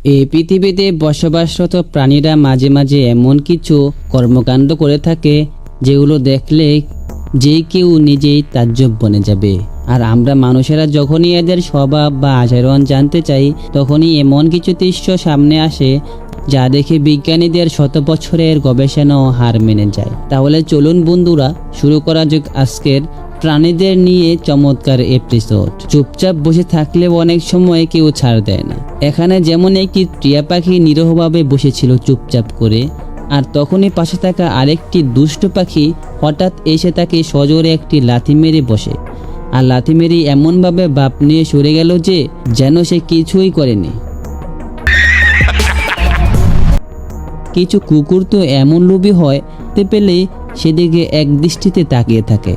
এই পৃথিবীতে বসবাসরত প্রাণীরা মাঝে মাঝে এমন কিছু কর্মকাণ্ড করে থাকে যেগুলো দেখলে যে কেউ নিজেই তাজ্জব বনে যাবে। আর আমরা মানুষেরা যখনই এদের স্বভাব বা আচরণ জানতে চাই তখনই এমন কিছু দৃশ্য সামনে আসে যা দেখে বিজ্ঞানীদের শত বছরের গবেষণাও হার মেনে যায়। তাহলে চলুন বন্ধুরা, শুরু করা যাক আজকের প্রাণীদের নিয়ে চমৎকার এপিসোড। চুপচাপ বসে থাকলেও অনেক সময় কেউ ছাড় দেয় না। এখানে যেমন একটি টিয়া পাখি নিরীহভাবে বসেছিল চুপচাপ করে, আর তখনই পাশে থাকা আরেকটি দুষ্ট পাখি হঠাৎ এসে তাকে সজোরে একটি লাথি মেরে বসে, আর লাথি মেরে এমনভাবে বাপ নিয়ে সরে গেল যে যেন সে কিছুই করেনি। কিছু কুকুর তো এমন লোভী হয়, তে পেলে সেদিকে এক দৃষ্টিতে তাকিয়ে থাকে।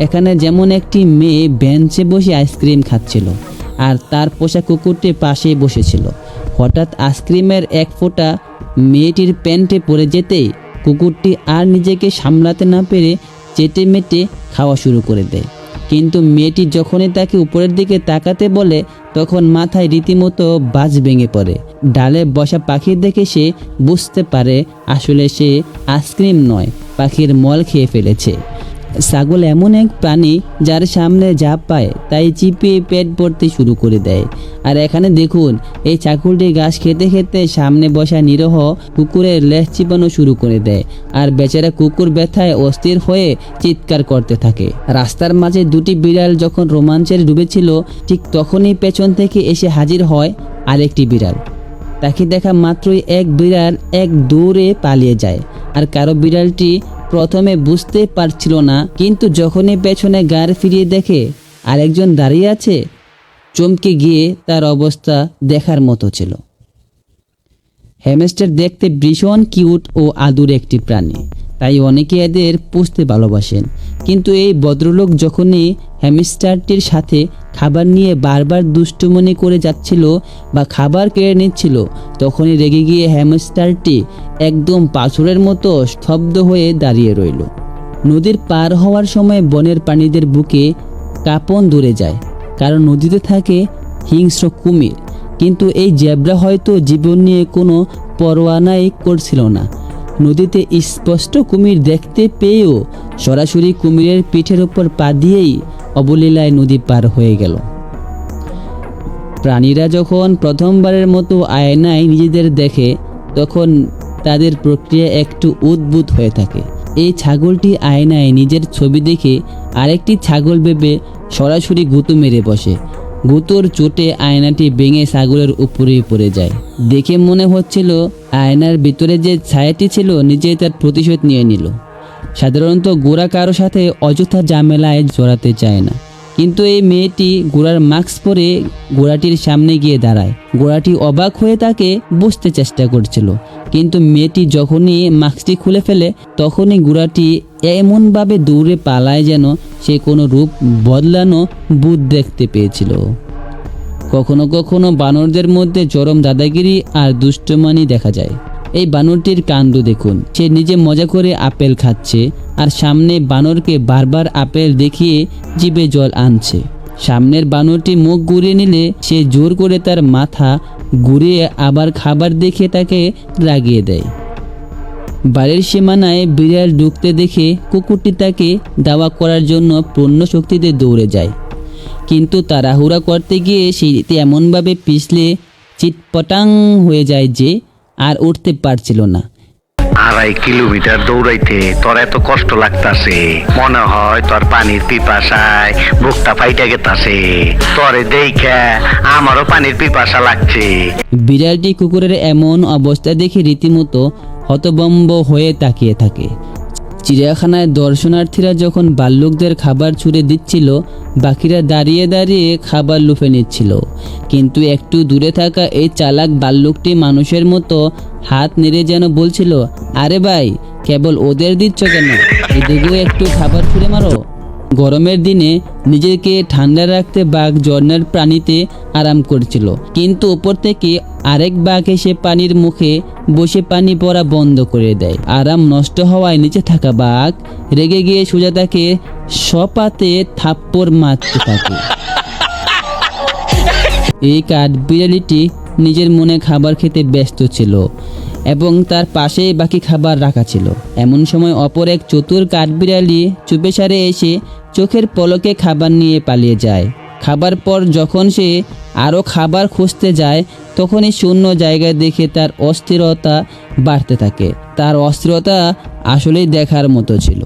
এখানে যেমন একটি মেয়ে বেঞ্চে বসে আইসক্রিম খাচ্ছিল, আর তার পোষা কুকুরটি পাশে বসেছিল। হঠাৎ আইসক্রিমের এক ফোঁটা মেয়েটির প্যান্টে পড়ে যেতেই কুকুরটি আর নিজেকে সামলাতে না পেরে চেটে মেটে খাওয়া শুরু করে দেয়। কিন্তু মেয়েটি যখনই তাকে উপরের দিকে তাকাতে বলে তখন মাথায় রীতিমতো বাজ ভেঙে পড়ে। ডালে বসা পাখি দেখে সে বুঝতে পারে আসলে সে আইসক্রিম নয়, পাখির মল খেয়ে ফেলেছে। ছাগল এমন এক প্রাণী যার সামনে যা পায় তাই চিপিয়ে পেট ভরতে শুরু করে দেয়। আর এখানে দেখুন, এই ছাগলটি ঘাস খেতে খেতে সামনে বসা নিরীহ কুকুরের লেজ চিবানো শুরু করে দেয়, আর বেচারা কুকুর ব্যথায় অস্থির হয়ে চিৎকার করতে থাকে। রাস্তার মাঝে দুটি বিড়াল যখন রোমাঞ্চের ডুবেছিল, ঠিক তখনই পেছন থেকে এসে হাজির হয় আরেকটি বিড়াল। তাকে দেখা মাত্রই এক বিড়াল এক দৌড়ে পালিয়ে যায়। আর কারো বিড়ালটি প্রথমে বুঝতে পারছিল না, কিন্তু যখনই পেছনে গাড় ফিরিয়ে দেখে আরেকজন দাঁড়িয়ে আছে, চমকে গিয়ে তার অবস্থা দেখার মতো ছিল। হ্যামস্টার দেখতে ভীষণ কিউট ও আদুরে একটি প্রাণী, তাই অনেকে এদের পুষতে ভালোবাসেন। কিন্তু এই ভদ্রলোক যখনই হ্যামস্টারটির সাথে খাবার নিয়ে বারবার দুষ্টুমনি করে যাচ্ছিল বা খাবার কেড়ে নিচ্ছিল, তখনই রেগে গিয়ে হ্যামস্টারটি একদম পাথরের মতো স্তব্ধ হয়ে দাঁড়িয়ে রইল। নদীর পার হওয়ার সময় বনের প্রাণীদের বুকে কাঁপন ধরে যায়, কারণ নদীতে থাকে হিংস্র কুমির। কিন্তু এই জেব্রা হয়তো জীবন নিয়ে কোনো পরোয়ানাই করছিল না। নদীতে স্পষ্ট কুমির দেখতে পেয়েও সরাসরি কুমিরের পিঠের উপর পা দিয়েই অবলীলায় নদী পার হয়ে গেল। প্রাণীরা যখন প্রথমবারের মতো আয়নায় নিজেদের দেখে তখন তাদের প্রক্রিয়া একটু উদ্ভুত হয়ে থাকে। এই ছাগলটি আয়নায় নিজের ছবি দেখে আরেকটি ছাগল ভেবে সরাসরি গুঁতো মেরে বসে। গুঁতোর চোটে আয়নাটি ভেঙে ছাগলের উপরেই পড়ে যায়। দেখে মনে হচ্ছিল আয়নার ভিতরে যে ছায়াটি ছিল নিজেই তার প্রতিশোধ নিয়ে নিল। সাধারণত গোরা কারো সাথে অযথা ঝামেলায় জড়াতে চায় না, কিন্তু এই মেয়েটি গোরার মাস্ক পরে গোরাটির সামনে গিয়ে দাঁড়ায়। গোরাটি অবাক হয়ে তাকে বুঝতে চেষ্টা করছিল, কিন্তু মেয়েটি যখনই মাস্কটি খুলে ফেলে তখনই গোরাটি এমনভাবে দৌড়ে পালায় যেন সে কোনো রূপ বদলানো ভূত দেখতে পেয়েছিল। কখনো কখনো বানরদের মধ্যে চরম দাদাগিরি আর দুষ্টমানি দেখা যায়। এই বানরটির কাণ্ড দেখুন, সে নিজে মজা করে আপেল খাচ্ছে আর সামনে বানরকে বারবার আপেল দেখিয়ে জিভে জল আনছে। সামনের বানরটি মুখ ঘুরিয়ে নিলে সে জোর করে তার মাথা ঘুরিয়ে আবার খাবার দেখে তাকে রাগিয়ে দেয়। বাড়ির সীমানায় বিড়াল ঢুকতে দেখে কুকুরটি তাকে দাওয়া করার জন্য পূর্ণ শক্তিতে দৌড়ে যায়, কিন্তু তাড়াহুড়া করতে গিয়ে সিঁড়িতে এমনভাবে পিছলে চিটপটাং হয়ে যায় যে আর উঠতে পারছিল না। 2.5 কিলোমিটার দৌড়াইতে তোর এত কষ্ট লাগতাছে, মনে হয় তোর পানির পিপাসায় বুকটা ফাইটা গেতাছে। তোরে দেখে আমারও পানির পিপাসা লাগছে। বিড়ালটি কুকুরের এমন অবস্থা দেখে রীতিমতো হতভম্ব হয়ে তাকিয়ে থাকে। চিড়িয়াখানায় দর্শনার্থীরা যখন ভাল্লুকদের খাবার ছুঁড়ে দিচ্ছিল, বাকিরা দাঁড়িয়ে দাঁড়িয়ে খাবার লুফে নিচ্ছিল। কিন্তু একটু দূরে থাকা এই চালাক ভাল্লুকটি মানুষের মতো হাত নেড়ে যেন বলছিল, আরে ভাই, কেবল ওদের দিচ্ছ কেন, এদিকেও একটু খাবার ছুঁড়ে মারো। গরমের দিনে নিজেকে ঠান্ডা রাখতে বাঘ ঝর্ণার পানিতে আরাম করছিল, কিন্তু উপর থেকে আরেক বাঘ এসে পানির মুখে বসে পানি পড়া বন্ধ করে দেয়। আরাম নষ্ট হওয়ায় নিচে থাকা বাঘ রেগে গিয়ে সোজা তাকে সপাতে থাপ্পড় মারতে থাকে। এই কাঠবিড়ালিটি নিজের মনে খাবার খেতে ব্যস্ত ছিল এবং তার পাশেই বাকি খাবার রাখা ছিল। এমন সময় অপর এক চতুর কাঠবিড়ালি চুপেসারে এসে চোখের পলকে খাবার নিয়ে পালিয়ে যায়। খাবার পর যখন সে আরও খাবার খুঁজতে যায় তখনই শূন্য জায়গা দেখে তার অস্থিরতা বাড়তে থাকে। তার অস্থিরতা আসলেই দেখার মতো ছিল।